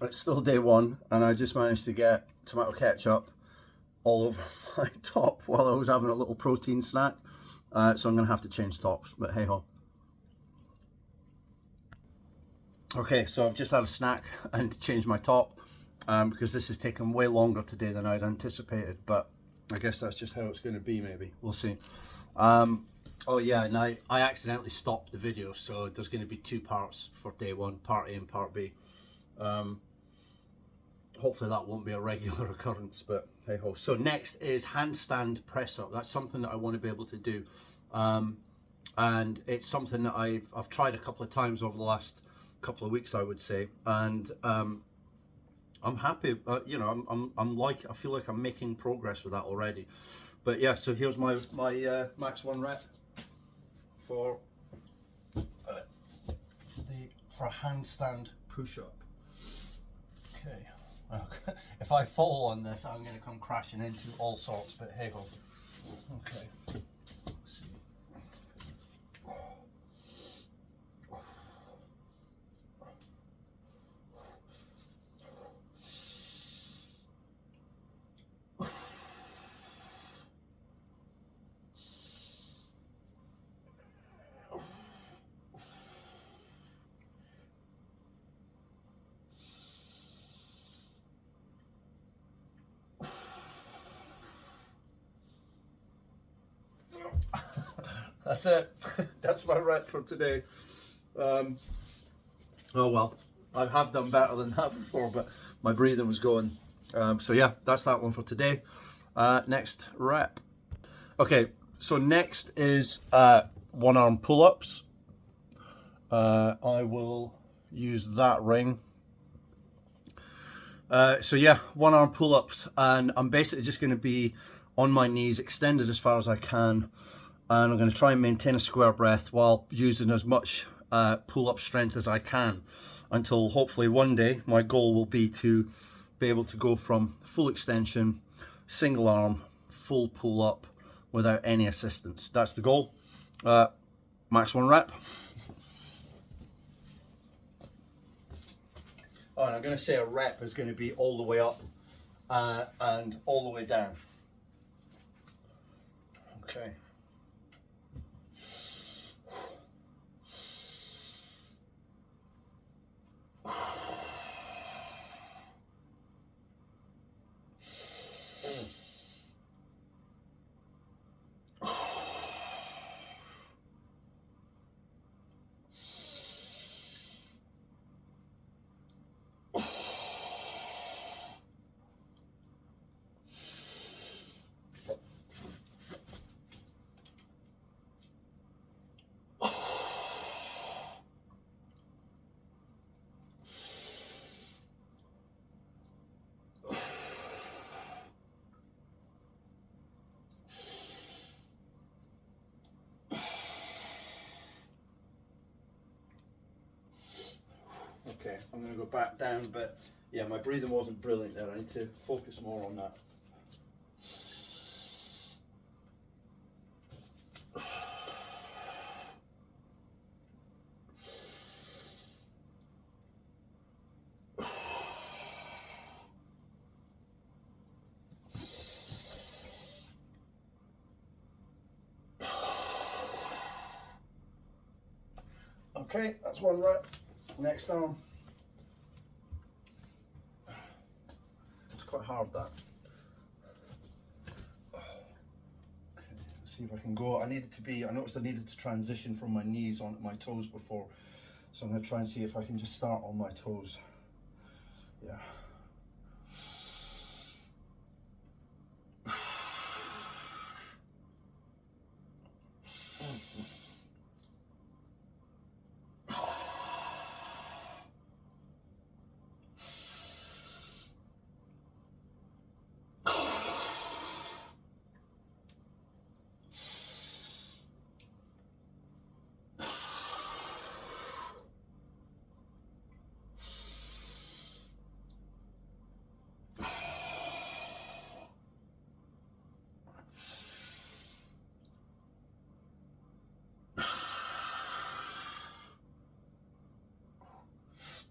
It's still day one, and I just managed to get tomato ketchup all over my top while I was having a little protein snack. So I'm going to have to change tops, but hey ho. Okay, so I've just had a snack and changed my top because this has taken way longer today than I'd anticipated, but I guess that's just how it's going to be, maybe. We'll see. Oh yeah, and I accidentally stopped the video, so there's going to be two parts for day one, part A and part B. Hopefully that won't be a regular occurrence, but hey ho. So next is handstand press up. That's something that I want to be able to do. And it's something that I've tried a couple of times over the last couple of weeks, I would say, and I'm happy. You know, I'm like, I feel like I'm making progress with that already. But yeah, so here's my max 1 rep for for a handstand push-up. Okay. If I fall on this, I'm going to come crashing into all sorts. But hey ho. Okay. Let's see. That's it. That's my rep for today. Oh well, I have done better than that before, but my breathing was going. So yeah, that's that one for today. Next rep. Okay, so next is 1-arm pull-ups. I will use that ring. So yeah, 1-arm pull-ups, and I'm basically just going to be on my knees, extended as far as I can, and I'm going to try and maintain a square breath while using as much pull-up strength as I can, until hopefully one day my goal will be to be able to go from full extension, single arm, full pull-up without any assistance. That's the goal. Max 1 rep. Oh, and I'm going to say a rep is going to be all the way up and all the way down. Okay. Okay, I'm going to go back down, but yeah, my breathing wasn't brilliant there. I need to focus more on that. Okay, that's 1 rep. Next arm. It's quite hard, that. Okay, let's see if I can go. I noticed I needed to transition from my knees onto my toes before, so I'm going to try and see if I can just start on my toes. Yeah.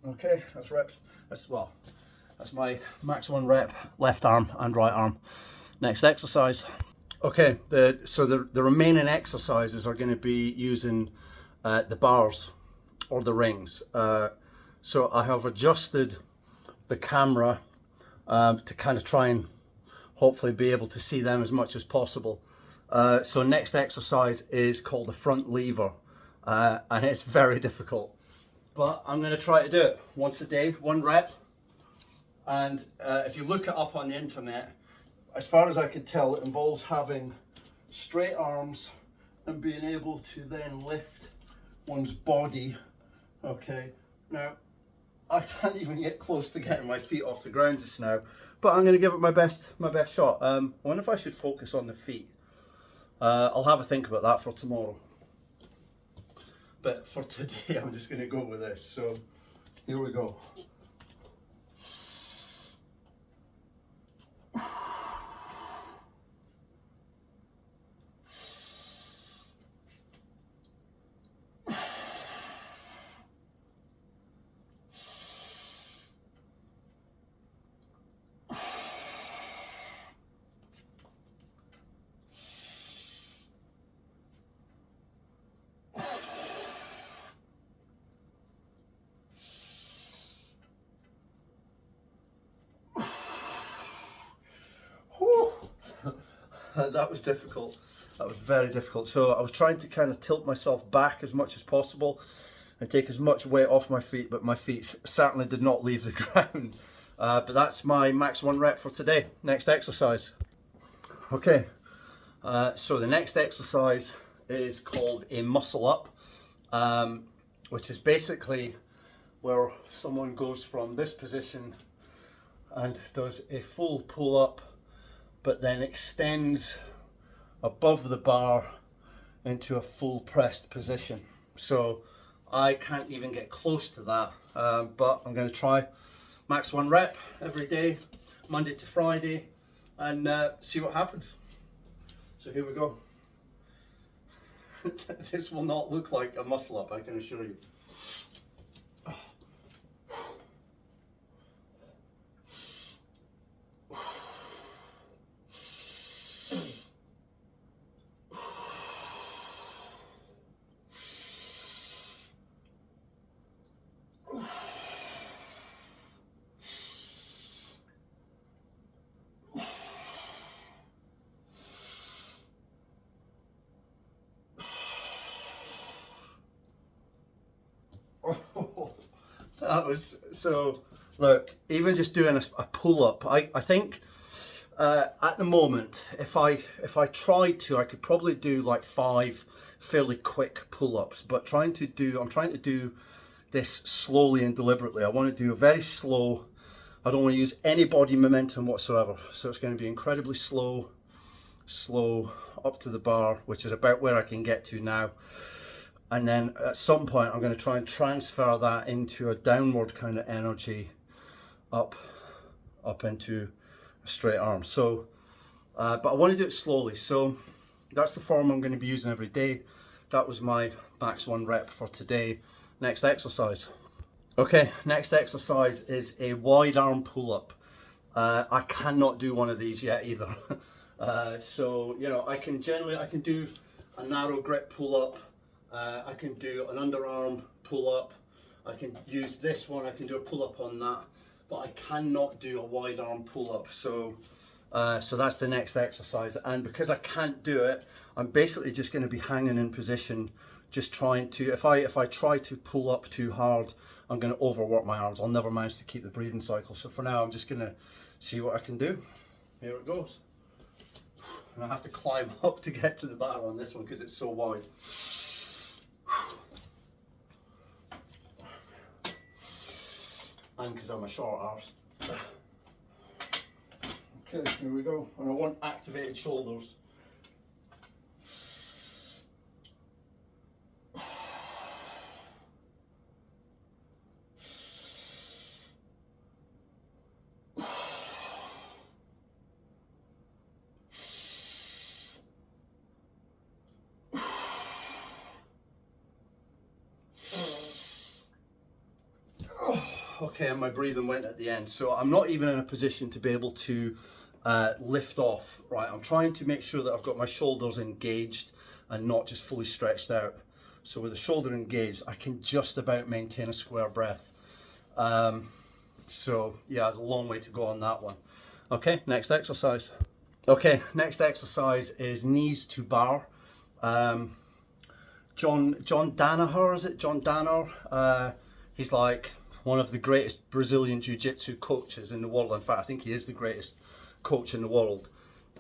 Okay, that's reps. That's my max 1 rep, left arm and right arm. Next exercise. Okay, so the remaining exercises are going to be using the bars or the rings. So I have adjusted the camera to kind of try and hopefully be able to see them as much as possible. So next exercise is called the front lever, and it's very difficult, but I'm going to try to do it once a day, 1 rep. And if you look it up on the internet, as far as I could tell, it involves having straight arms and being able to then lift one's body. Okay, now I can't even get close to getting my feet off the ground just now, but I'm going to give it my best shot. I wonder if I should focus on the feet. I'll have a think about that for tomorrow. But for today, I'm just going to go with this. So here we go. That was difficult. That was very difficult. So I was trying to kind of tilt myself back as much as possible and take as much weight off my feet, but my feet certainly did not leave the ground. But that's my max 1 rep for today. Next exercise. Okay, so the next exercise is called a muscle up, which is basically where someone goes from this position and does a full pull up, but then extends above the bar into a full pressed position. So I can't even get close to that, but I'm going to try max 1 rep every day, Monday to Friday, and see what happens. So here we go. This will not look like a muscle up, I can assure you. That was so. Look, even just doing a pull up, I think at the moment, if I tried to, I could probably do like 5 fairly quick pull ups. But I'm trying to do this slowly and deliberately. I want to do a very slow. I don't want to use any body momentum whatsoever. So it's going to be incredibly slow up to the bar, which is about where I can get to now. And then at some point, I'm going to try and transfer that into a downward kind of energy up into a straight arm. So, but I want to do it slowly. So that's the form I'm going to be using every day. That was my max 1 rep for today. Next exercise. Okay, next exercise is a wide arm pull up. I cannot do one of these yet either. So, you know, I can do a narrow grip pull up. I can do an underarm pull up. I can use this one. I can do a pull up on that, but I cannot do a wide arm pull up. So, so that's the next exercise. And because I can't do it, I'm basically just going to be hanging in position, just trying to. If I try to pull up too hard, I'm going to overwork my arms. I'll never manage to keep the breathing cycle. So for now, I'm just going to see what I can do. Here it goes. And I have to climb up to get to the bar on this one because it's so wide. And because I'm a short arse. Okay, here we go. And I want activated shoulders. okay, and my breathing went at the end. So I'm not even in a position to be able to lift off, right? I'm trying to make sure that I've got my shoulders engaged and not just fully stretched out. So with the shoulder engaged, I can just about maintain a square breath. So yeah, there's a long way to go on that one. Okay, next exercise. Okay, next exercise is knees to bar. John Danaher, is it? John Danaher. He's like one of the greatest Brazilian jiu-jitsu coaches in the world. In fact, I think he is the greatest coach in the world.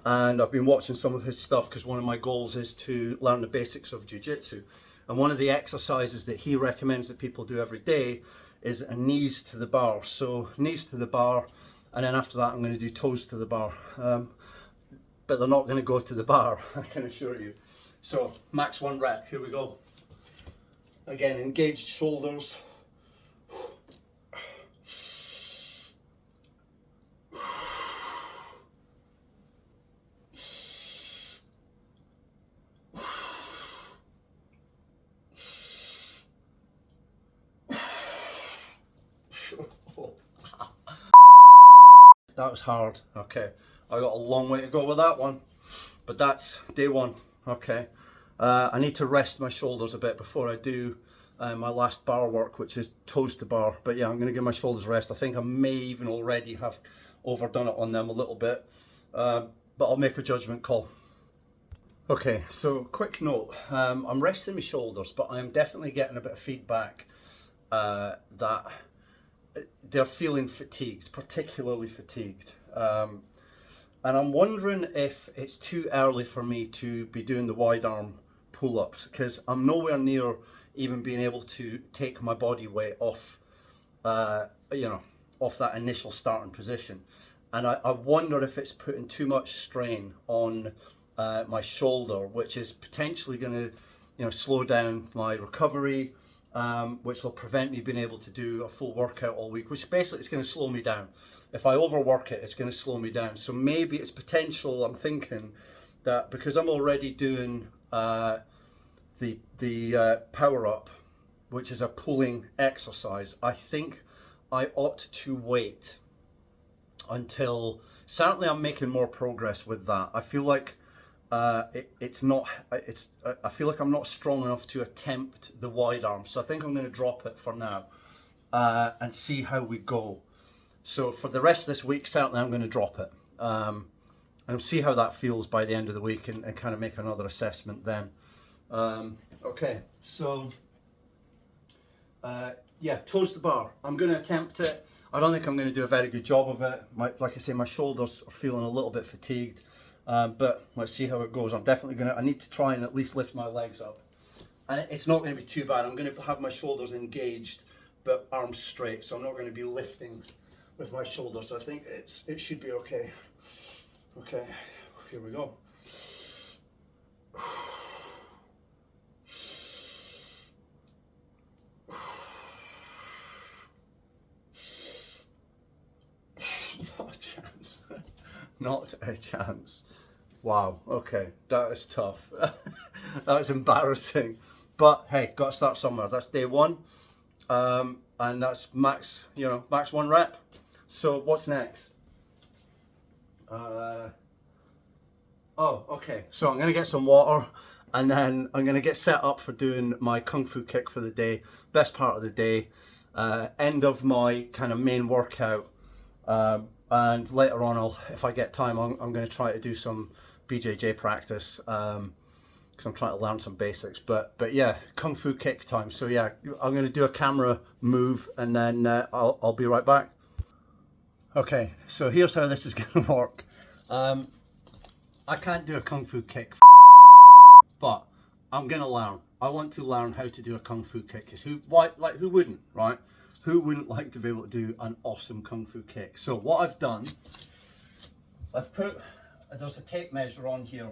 And I've been watching some of his stuff because one of my goals is to learn the basics of jiu-jitsu. And one of the exercises that he recommends that people do every day is a knees to the bar. So knees to the bar, and then after that I'm going to do toes to the bar. But they're not going to go to the bar, I can assure you. So max 1 rep, here we go. Again, engaged shoulders. That was hard. Okay, I got a long way to go with that one, but that's day 1. Okay, I need to rest my shoulders a bit before I do my last bar work, which is toes to bar. But yeah, I'm going to give my shoulders a rest. I think I may even already have overdone it on them a little bit, but I'll make a judgment call. Okay, so quick note, I'm resting my shoulders, but I'm definitely getting a bit of feedback that they're feeling fatigued, particularly fatigued. And I'm wondering if it's too early for me to be doing the wide arm pull-ups, because I'm nowhere near even being able to take my body weight off, off that initial starting position. And I wonder if it's putting too much strain on my shoulder, which is potentially going to, slow down my recovery, which will prevent me being able to do a full workout all week, which basically is going to slow me down. If I overwork it, it's going to slow me down. So maybe it's potential, I'm thinking, that because I'm already doing the power up, which is a pulling exercise, I think I ought to wait until, certainly I'm making more progress with that. I feel like I feel like I'm not strong enough to attempt the wide arm. So I think I'm going to drop it for now and see how we go. So for the rest of this week, certainly I'm going to drop it. And see how that feels by the end of the week and kind of make another assessment then. Okay, so yeah, toes to bar. I'm going to attempt it. I don't think I'm going to do a very good job of it. Like I say, my shoulders are feeling a little bit fatigued, but let's see how it goes. I'm definitely I need to try and at least lift my legs up. And it's not going to be too bad. I'm going to have my shoulders engaged, but arms straight, so I'm not going to be lifting with my shoulders. So I think it should be okay. Okay, here we go. Not a chance. Not a chance. Wow, okay, that is tough. That is embarrassing. But hey, got to start somewhere. That's day 1. And that's max 1 rep. So what's next? Okay, so I'm gonna get some water and then I'm gonna get set up for doing my kung fu kick for the day. Best part of the day, end of my kind of main workout. And later on, if I get time, I'm gonna try to do some BJJ practice because I'm trying to learn some basics. But yeah, kung fu kick time. So yeah, I'm gonna do a camera move and then I'll be right back. Okay, so here's how this is gonna work. I can't do a kung fu kick, but I'm gonna learn. I want to learn how to do a kung fu kick. Because who wouldn't, right? Who wouldn't like to be able to do an awesome kung fu kick? So what I've done, there's a tape measure on here,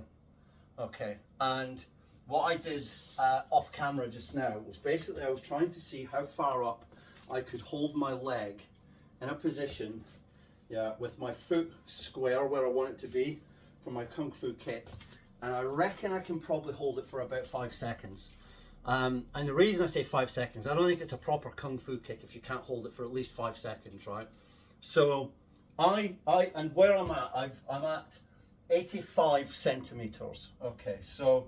okay, and what I did off camera just now was basically I was trying to see how far up I could hold my leg in a position, yeah, with my foot square where I want it to be for my kung fu kick, and I reckon I can probably hold it for about 5 seconds. And the reason I say 5 seconds, I don't think it's a proper kung fu kick if you can't hold it for at least 5 seconds, right? So and where I'm at, I'm at 85 centimeters. Okay, so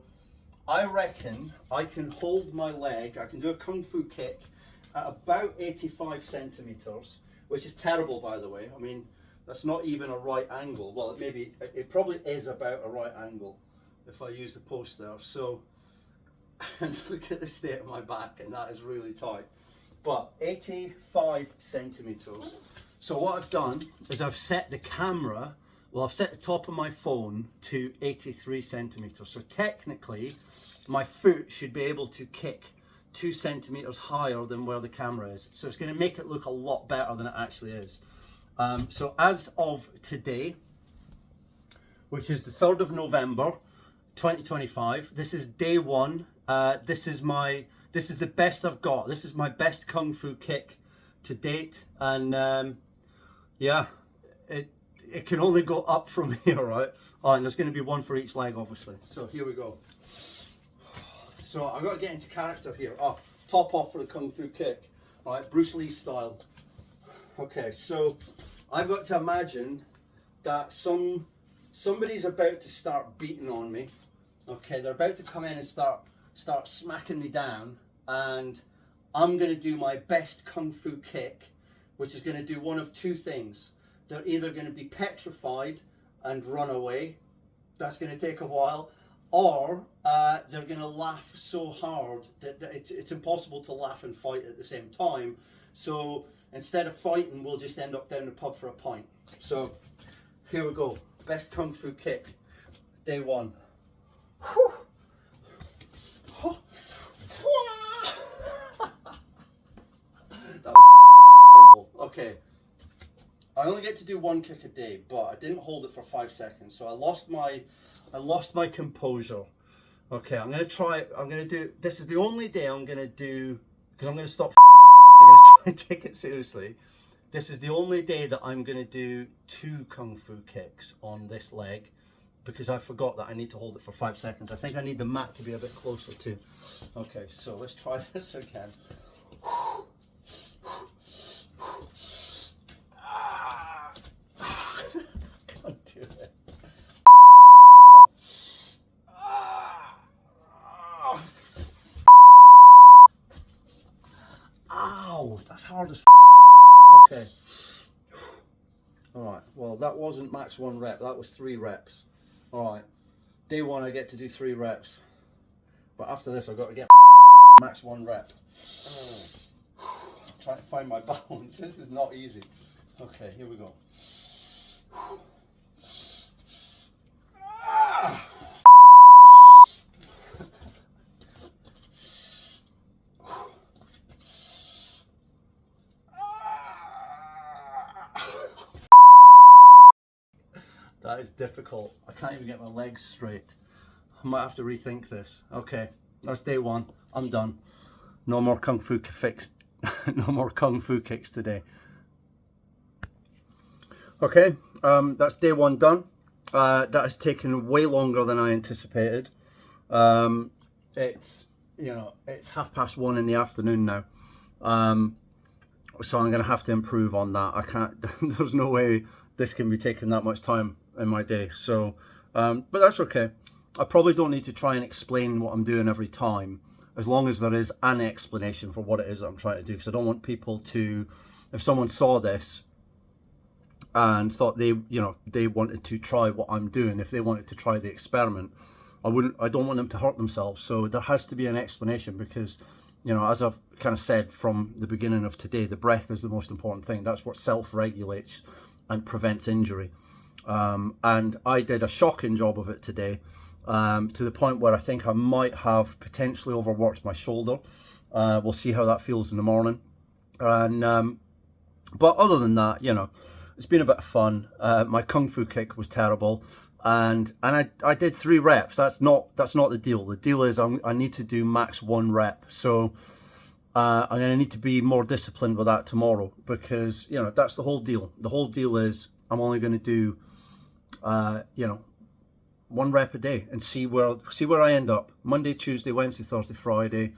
I reckon I can hold my leg, I can do a kung fu kick at about 85 centimeters, which is terrible, by the way. I mean, that's not even a right angle. Well, it probably is about a right angle if I use the post there. So, and look at the state of my back, and that is really tight. But 85 centimeters. So what I've done is I've set the camera, well, I've set the top of my phone to 83 centimeters. So technically, my foot should be able to kick 2 centimeters higher than where the camera is. So it's going to make it look a lot better than it actually is. So as of today, which is the 3rd of November, 2025, this is day 1. This is the best I've got. This is my best kung fu kick to date, and yeah, it can only go up from here, right? Oh, and there's going to be one for each leg, obviously. So here we go. So I've got to get into character here. Oh, top off for the kung fu kick. All right, Bruce Lee style. Okay, so I've got to imagine that somebody's about to start beating on me. Okay, they're about to come in and start smacking me down, and I'm going to do my best kung fu kick, which is going to do one of two things. They're either going to be petrified and run away, that's going to take a while, or they're going to laugh so hard that it's impossible to laugh and fight at the same time. So instead of fighting, we'll just end up down the pub for a pint. So here we go, best kung fu kick, day 1. Whew. That was horrible. Okay, I only get to do 1 kick a day, but I didn't hold it for 5 seconds, so I lost my composure. Okay, I'm gonna try. I'm gonna do. This is the only day I'm gonna do, because I'm gonna stop. I'm gonna try and take it seriously. This is the only day that I'm gonna do 2 kung fu kicks on this leg, because I forgot that I need to hold it for 5 seconds. I think I need the mat to be a bit closer too. Okay, so let's try this again. Can't do it. Ow, that's hard as okay. Alright, well that wasn't max 1 rep, that was 3 reps. Alright, day 1 I get to do 3 reps. But after this I've got to get max 1 rep. Trying to find my balance, this is not easy. Okay, here we go. That is difficult. I can't even get my legs straight. I might have to rethink this. Okay, that's day 1. I'm done. No more kung fu kicks. No more kung fu kicks today. Okay, that's day 1 done. That has taken way longer than I anticipated. It's it's 1:30 in the afternoon now. So I'm going to have to improve on that. I can't. There's no way this can be taking that much time in my day. So, but that's okay. I probably don't need to try and explain what I'm doing every time, as long as there is an explanation for what it is that I'm trying to do. Because I don't want people to, if someone saw this and thought they wanted to try what I'm doing, if they wanted to try the experiment, I don't want them to hurt themselves. So there has to be an explanation, because, as I've kind of said from the beginning of today, the breath is the most important thing. That's what self-regulates and prevents injury. And I did a shocking job of it today, to the point where I think I might have potentially overworked my shoulder. We'll see how that feels in the morning. And but other than that, it's been a bit of fun. My kung fu kick was terrible, and I did 3 reps. That's not the deal. The deal is I need to do max 1 rep. So I'm going to need to be more disciplined with that tomorrow, because that's the whole deal. The whole deal is I'm only going to do 1 rep a day and see where I end up. Monday, Tuesday, Wednesday, Thursday, Friday.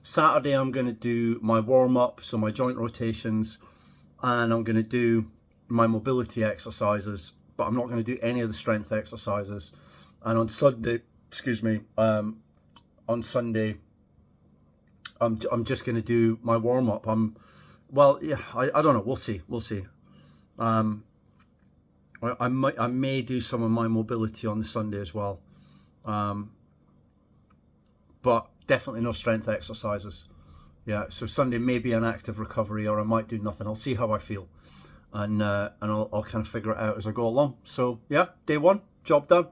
Saturday I'm going to do my warm-up, so my joint rotations, and I'm going to do my mobility exercises, but I'm not going to do any of the strength exercises. And on Sunday, excuse me, on Sunday, I'm just going to do my warm-up. Well, yeah, I don't know. We'll see. We'll see. I may do some of my mobility on the Sunday as well, but definitely no strength exercises. Yeah, so Sunday may be an active recovery, or I might do nothing. I'll see how I feel, and I'll kind of figure it out as I go along. So yeah, day one, job done.